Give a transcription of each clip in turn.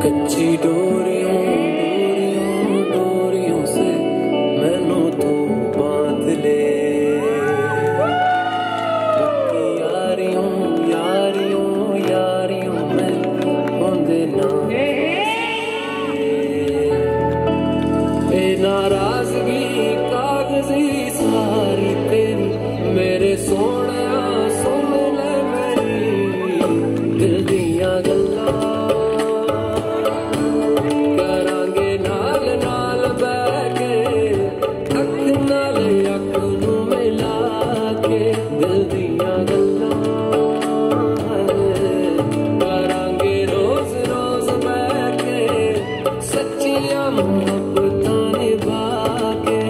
कच्ची डोरियों डोरियों डोरियों से मैनू तू बांध ले, बाकी यारियों यारियों यारियों में होंदे ना ए नाराजगी कागजी सारी तेरी मेरे सोने सुन ले मेरी दिल दियां गल्लां करांगे नाल नाल बैठ के अख नाल अख नूं मिला के दिल दियां गल्लां करांगे रोज रोज बैठ के सच्चियां मोहब्बतां निभा के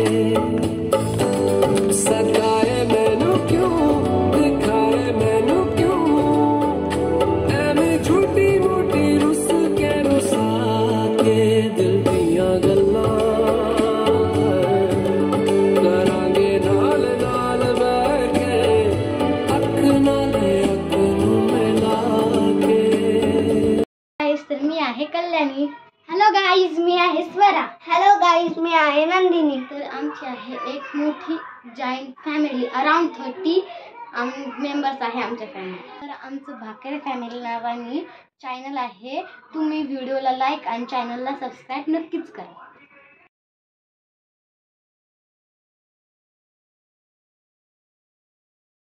सताए मैनू क्यों दिखाए मैनू क्यों एवें झूठी मोटी रुस के रुसा के दिल दियां गल्लां करांगे नाल नाल बैठ के अख नाल अख नूं मिला के। गाइस तर मी आहे कल्याणी. हॅलो गाइस मी आहे स्वरा. हॅलो गाइस मी आहे नंदिनी. तर आमची आहे एक मोठी जॉईंट फॅमिली अराउंड 30 मेंबर्स आहे आमच्या फॅमिली. तर आमचं भाकरे फॅमिली नावाने चॅनल आहे. तुम्ही व्हिडिओला लाईक आणि चॅनलला सबस्क्राईब नक्कीच करा.